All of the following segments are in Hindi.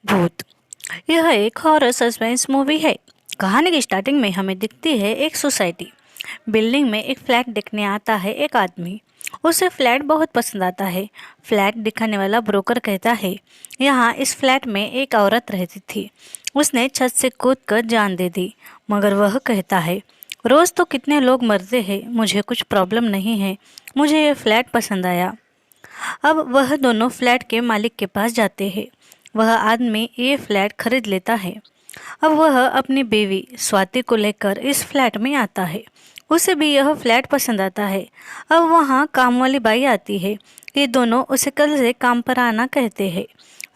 भूत। यह एक हॉरर सस्पेंस मूवी है। कहानी की स्टार्टिंग में हमें दिखती है एक सोसाइटी। बिल्डिंग में एक फ्लैट देखने आता है एक आदमी। उसे फ्लैट बहुत पसंद आता है। फ्लैट दिखाने वाला ब्रोकर कहता है, यहाँ इस फ्लैट में एक औरत रहती थी। उसने छत से कूदकर जान दे दी। मगर वह कहता है, रोज़ तो कितने लोग मरते हैं, मुझे कुछ प्रॉब्लम नहीं है, मुझे ये फ्लैट पसंद आया। अब वह दोनों फ्लैट के मालिक के पास जाते हैं। वह आदमी ये फ्लैट खरीद लेता है। अब वह अपनी बीवी स्वाति को लेकर इस फ्लैट में आता है। उसे भी यह फ्लैट पसंद आता है। अब वहाँ काम वाली बाई आती है। ये दोनों उसे कल से काम पर आना कहते हैं।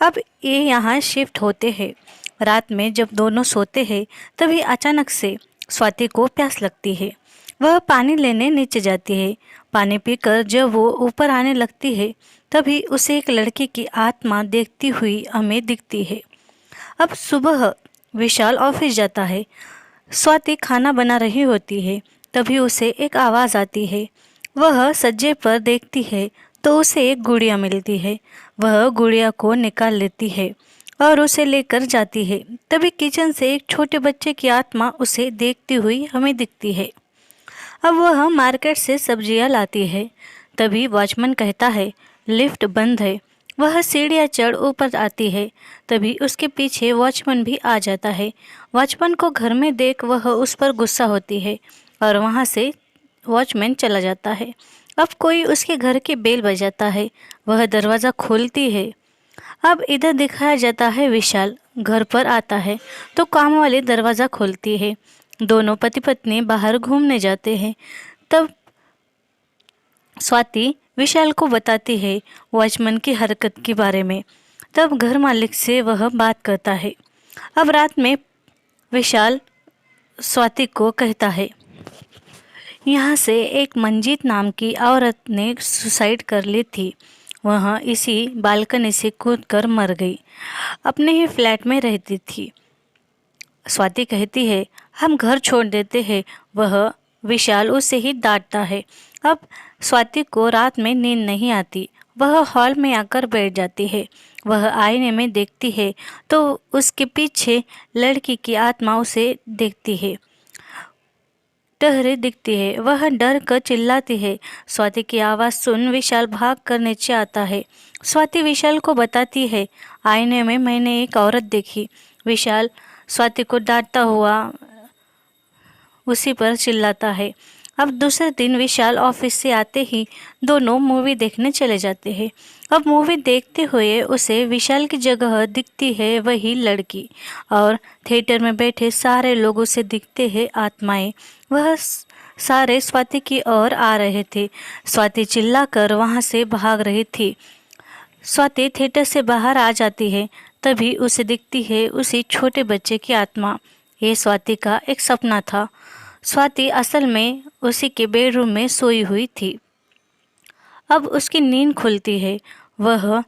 अब ये यहाँ शिफ्ट होते हैं। रात में जब दोनों सोते हैं तभी अचानक से स्वाति को प्यास लगती है। वह पानी लेने नीचे जाती है। पानी पीकर जब वो ऊपर आने लगती है तभी उसे एक लड़की की आत्मा देखती हुई हमें दिखती है। अब सुबह विशाल ऑफिस जाता है। स्वाति खाना बना रही होती है। तभी उसे एक आवाज़ आती है। वह सज्जे पर देखती है तो उसे एक गुड़िया मिलती है। वह गुड़िया को निकाल लेती है और उसे लेकर जाती है। तभी किचन से एक छोटे बच्चे की आत्मा उसे देखती हुई हमें दिखती है। अब वह मार्केट से सब्जियां लाती है। तभी वॉचमैन कहता है, लिफ्ट बंद है। वह सीढ़ियां चढ़ ऊपर आती है। तभी उसके पीछे वॉचमैन भी आ जाता है। वॉचमैन को घर में देख वह उस पर गुस्सा होती है और वहाँ से वॉचमैन चला जाता है। अब कोई उसके घर के बेल बजाता है। वह दरवाज़ा खोलती है। अब इधर दिखाया जाता है विशाल घर पर आता है तो काम वाली दरवाज़ा खोलती है। दोनों पति पत्नी बाहर घूमने जाते हैं। तब स्वाति विशाल को बताती है वॉचमैन की हरकत के बारे में। तब घर मालिक से वह बात करता है। अब रात में विशाल स्वाति को कहता है, यहाँ से एक मंजीत नाम की औरत ने सुसाइड कर ली थी। वह इसी बालकनी से कूदकर मर गई। अपने ही फ्लैट में रहती थी। स्वाति कहती है, हम घर छोड़ देते हैं। वह विशाल उसे ही डांटता है। अब स्वाति को रात में नींद नहीं आती। वह हॉल में आकर बैठ जाती है। वह आईने में देखती है तो उसके पीछे लड़की की आत्मा उसे देखती है, टहरे दिखती है। वह डर कर चिल्लाती है। स्वाति की आवाज़ सुन विशाल भाग कर नीचे आता है। स्वाति विशाल को बताती है, आईने में मैंने एक औरत देखी। विशाल स्वाति को डांटता हुआ उसी पर चिल्लाता है। अब दूसरे दिन विशाल ऑफिस से आते ही दोनों मूवी देखने चले जाते हैं। अब मूवी देखते हुए उसे विशाल की जगह दिखती है वही लड़की और थिएटर में बैठे सारे लोग उसे दिखते हैं आत्माएं। वह सारे स्वाति की ओर आ रहे थे। स्वाति चिल्लाकर वहां से भाग रही थी। स्वाति थिएटर से बाहर आ जाती है। तभी उसे दिखती है उसी छोटे बच्चे की आत्मा। ये स्वाति का एक सपना था। स्वाति असल में उसी के बेडरूम में सोई हुई थी। अब उसकी नींद खुलती है। वह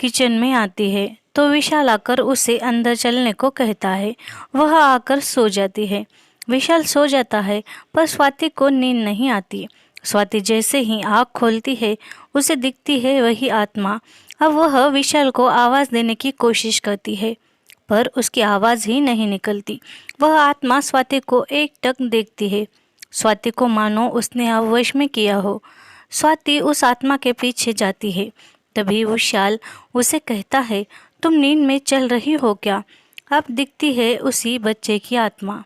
किचन में आती है तो विशाल आकर उसे अंदर चलने को कहता है। वह आकर सो जाती है। विशाल सो जाता है पर स्वाति को नींद नहीं आती। स्वाति जैसे ही आँख खोलती है उसे दिखती है वही आत्मा। अब वह विशाल को आवाज़ देने की कोशिश करती है पर उसकी आवाज़ ही नहीं निकलती। वह आत्मा स्वाति को एकटक देखती है। स्वाति को मानो उसने अब वश में किया हो। स्वाति उस आत्मा के पीछे जाती है। तभी विशाल उसे कहता है, तुम नींद में चल रही हो क्या? अब दिखती है उसी बच्चे की आत्मा।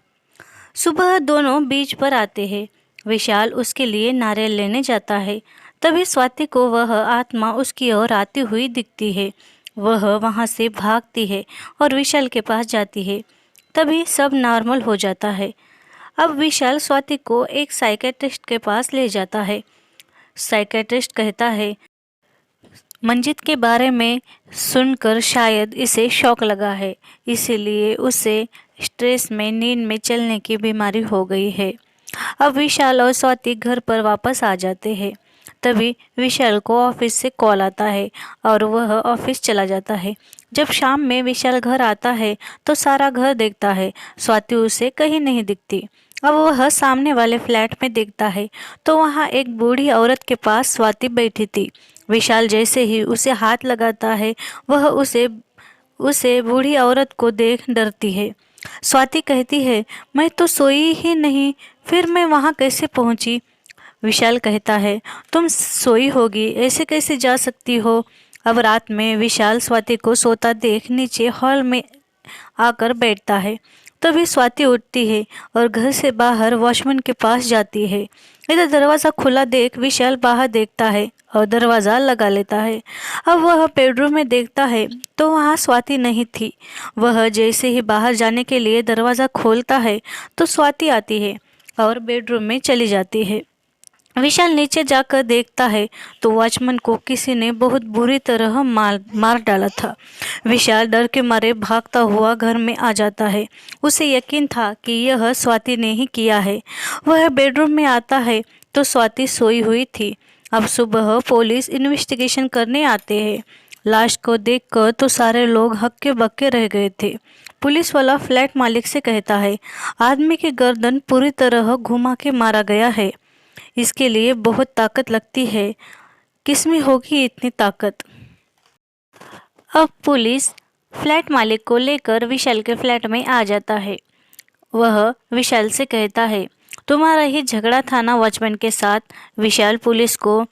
सुबह दोनों बीच पर आते हैं। विशाल उसके लिए नारियल लेने जाता है। तभी स्वाति को वह आत्मा उसकी ओर आती हुई दिखती है। वह वहाँ से भागती है और विशाल के पास जाती है। तभी सब नॉर्मल हो जाता है। अब विशाल स्वाति को एक साइकेट्रिस्ट के पास ले जाता है। साइकेट्रिस्ट कहता है, मंजित के बारे में सुनकर शायद इसे शॉक लगा है, इसीलिए उसे स्ट्रेस में नींद में चलने की बीमारी हो गई है। अब विशाल और स्वाति घर पर वापस आ जाते हैं। तभी विशाल को ऑफिस से कॉल आता है और वह ऑफिस चला जाता है। जब शाम में विशाल घर आता है तो सारा घर देखता है। स्वाति उसे कहीं नहीं दिखती। अब वह सामने वाले फ्लैट में देखता है तो वहाँ एक बूढ़ी औरत के पास स्वाति बैठी थी। विशाल जैसे ही उसे हाथ लगाता है वह उसे उसे बूढ़ी औरत को देख डरती है। स्वाति कहती है, मैं तो सोई ही नहीं, फिर मैं वहाँ कैसे पहुँची? विशाल कहता है, तुम सोई होगी, ऐसे कैसे जा सकती हो? अब रात में विशाल स्वाति को सोता देख नीचे हॉल में आकर बैठता है। तभी स्वाति उठती है और घर से बाहर वॉचमैन के पास जाती है। इधर दरवाज़ा खुला देख विशाल बाहर देखता है और दरवाज़ा लगा लेता है। अब वह बेडरूम में देखता है तो वहाँ स्वाति नहीं थी। वह जैसे ही बाहर जाने के लिए दरवाज़ा खोलता है तो स्वाति आती है और बेडरूम में चली जाती है। विशाल नीचे जाकर देखता है तो वॉचमैन को किसी ने बहुत बुरी तरह मार डाला था। विशाल डर के मारे भागता हुआ घर में आ जाता है। उसे यकीन था कि यह स्वाति ने ही किया है। वह बेडरूम में आता है तो स्वाति सोई हुई थी। अब सुबह पुलिस इन्वेस्टिगेशन करने आते हैं। लाश को देखकर तो सारे लोग हक्के बक्के रह गए थे। पुलिस वाला फ्लैट मालिक से कहता है, आदमी की गर्दन पूरी तरह घुमा के मारा गया है। इसके लिए बहुत ताकत लगती है, किसमें होगी इतनी ताकत? अब पुलिस फ्लैट मालिक को लेकर विशाल के फ्लैट में आ जाता है। वह विशाल से कहता है, तुम्हारा ही झगड़ा था ना वॉचमैन के साथ? विशाल पुलिस को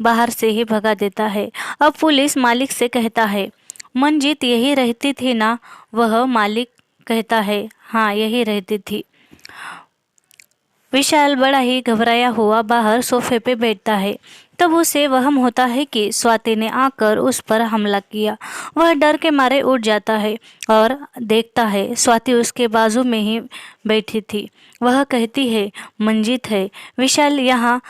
बाहर से ही भगा देता है। अब पुलिस मालिक से कहता है, मंजीत यही रहती थी ना? वह मालिक कहता है, हाँ यही रहती थी। विशाल बड़ा ही घबराया हुआ बाहर सोफे पे बैठता है। तब उसे वहम होता है कि स्वाति ने आकर उस पर हमला किया। वह डर के मारे उठ जाता है और देखता है स्वाति उसके बाजू में ही बैठी थी। वह कहती है, मंजीत है। विशाल यहाँ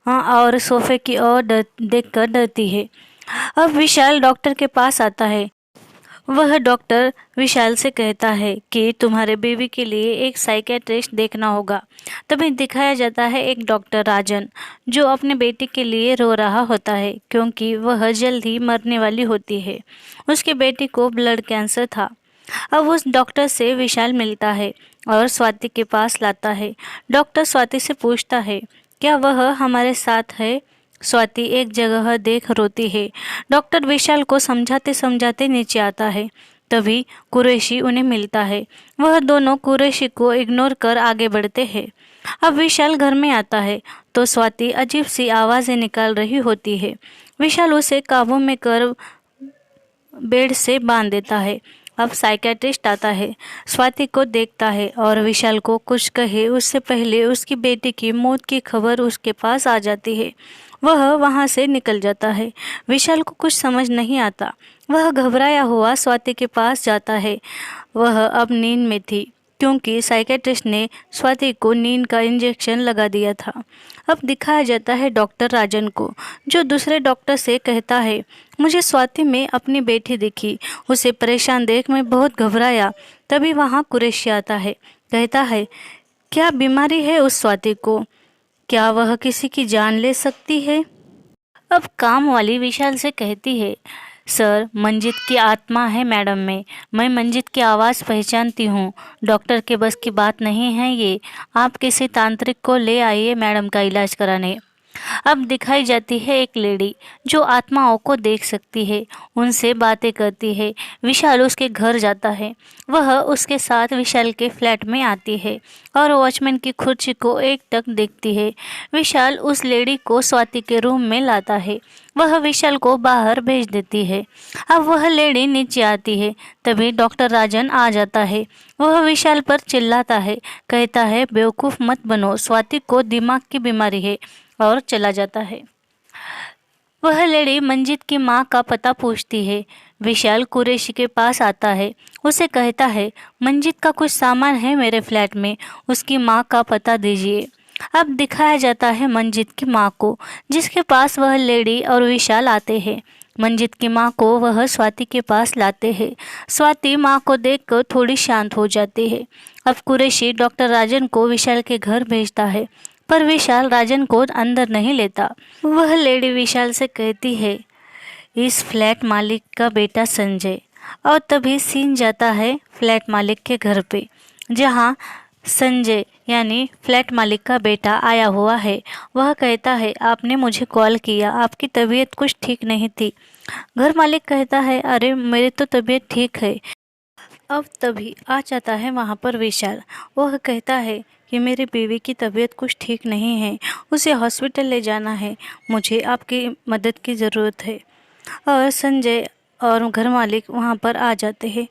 और सोफे की ओर देखकर डरती है। अब विशाल डॉक्टर के पास आता है। वह डॉक्टर विशाल से कहता है कि तुम्हारे बेबी के लिए एक साइकेट्रिस्ट देखना होगा। तभी दिखाया जाता है एक डॉक्टर राजन, जो अपने बेटी के लिए रो रहा होता है क्योंकि वह जल्द ही मरने वाली होती है। उसके बेटी को ब्लड कैंसर था। अब उस डॉक्टर से विशाल मिलता है और स्वाति के पास लाता है। डॉक्टर स्वाति से पूछता है, क्या वह हमारे साथ है? स्वाति एक जगह देख रोती है। डॉक्टर विशाल को समझाते समझाते नीचे आता है। तभी कुरैशी उन्हें मिलता है। वह दोनों कुरैशी को इग्नोर कर आगे बढ़ते हैं। अब विशाल घर में आता है तो स्वाति अजीब सी आवाज़ें निकाल रही होती है। विशाल उसे काबू में कर बेड से बांध देता है। अब साइकेट्रिस्ट आता है, स्वाति को देखता है और विशाल को कुछ कहे उससे पहले उसकी बेटी की मौत की खबर उसके पास आ जाती है। वह वहाँ से निकल जाता है। विशाल को कुछ समझ नहीं आता। वह घबराया हुआ स्वाति के पास जाता है। वह अब नींद में थी क्योंकि साइकेट्रिस्ट ने स्वाति को नींद का इंजेक्शन लगा दिया था। अब दिखाया जाता है डॉक्टर राजन को, जो दूसरे डॉक्टर से कहता है, मुझे स्वाति में अपनी बेटी दिखी। उसे परेशान देख मैं बहुत घबराया। तभी वहाँ कुरैशी आता है। कहता है, क्या बीमारी है उस स्वाति को? क्या वह किसी की जान ले सकती है? अब काम वाली विशाल से कहती है, सर मंजीत की आत्मा है मैडम में। मैं मंजीत की आवाज़ पहचानती हूँ। डॉक्टर के बस की बात नहीं है ये। आप किसी तांत्रिक को ले आइए मैडम का इलाज कराने। अब दिखाई जाती है एक लेडी जो आत्माओं को देख सकती है, उनसे बातें करती है। विशाल उसके घर जाता है। वह उसके साथ विशाल के फ्लैट में आती है और वॉचमैन की कुर्सी को एकटक देखती है। विशाल उस लेडी को स्वाति के रूम में लाता है। वह विशाल को बाहर भेज देती है। अब वह लेडी नीचे आती है। तभी डॉक्टर राजन आ जाता है। वह विशाल पर चिल्लाता है, कहता है, बेवकूफ़ मत बनो, स्वाति को दिमाग की बीमारी है, और चला जाता है। वह लेडी मंजीत की माँ का पता पूछती है। विशाल कुरैशी के पास आता है। उसे कहता है, मंजीत का कुछ सामान है मेरे फ्लैट में, उसकी माँ का पता दीजिए। अब दिखाया जाता है मंजीत की माँ को, जिसके पास वह लेडी और विशाल आते हैं। मंजीत की माँ को वह स्वाति के पास लाते हैं। स्वाति माँ को देखकर थोड़ी शांत हो जाती है। अब कुरैशी डॉक्टर राजन को विशाल के घर भेजता है, पर विशाल राजन को अंदर नहीं लेता। वह लेडी विशाल से कहती है, इस फ्लैट मालिक का बेटा संजय। और तभी सीन जाता है फ्लैट मालिक के घर पे, जहाँ संजय यानी फ्लैट मालिक का बेटा आया हुआ है। वह कहता है, आपने मुझे कॉल किया, आपकी तबीयत कुछ ठीक नहीं थी। घर मालिक कहता है, अरे मेरी तो तबीयत ठीक है। अब तभी आ जाता है वहाँ पर विशाल। वह कहता है कि मेरी बीवी की तबीयत कुछ ठीक नहीं है, उसे हॉस्पिटल ले जाना है, मुझे आपकी मदद की ज़रूरत है। और संजय और घर मालिक वहाँ पर आ जाते हैं।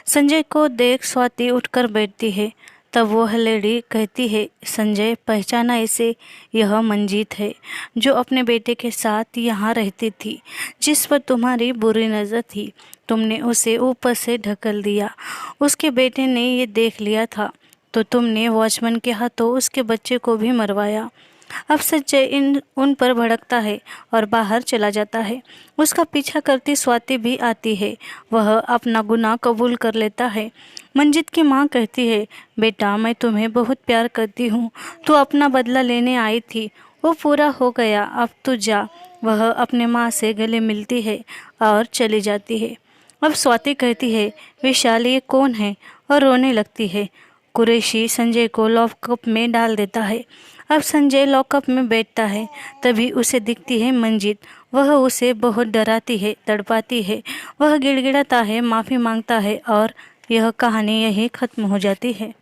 संजय को देख स्वाति उठकर बैठती है। तब वह लेडी कहती है, संजय पहचाना इसे, यह मंजीत है जो अपने बेटे के साथ यहाँ रहती थी, जिस पर तुम्हारी बुरी नज़र थी। तुमने उसे ऊपर से ढकल दिया, उसके बेटे ने ये देख लिया था तो तुमने वॉचमैन के हाथों उसके बच्चे को भी मरवाया। अब संजय उन पर भड़कता है और बाहर चला जाता है। उसका पीछा करती स्वाति भी आती है। वह अपना गुनाह कबूल कर लेता है। मंजित की माँ कहती है, बेटा मैं तुम्हें बहुत प्यार करती हूँ, तू अपना बदला लेने आई थी, वो पूरा हो गया, अब तू जा। वह अपने माँ से गले मिलती है और चली जाती है। अब स्वाति कहती है, विशाल ये कौन है, और रोने लगती है। कुरैशी संजय को लॉकअप में डाल देता है। अब संजय लॉकअप में बैठता है, तभी उसे दिखती है मंजीत। वह उसे बहुत डराती है, तड़पाती है। वह गिड़गिड़ाता है, माफ़ी मांगता है और यह कहानी यहीं ख़त्म हो जाती है।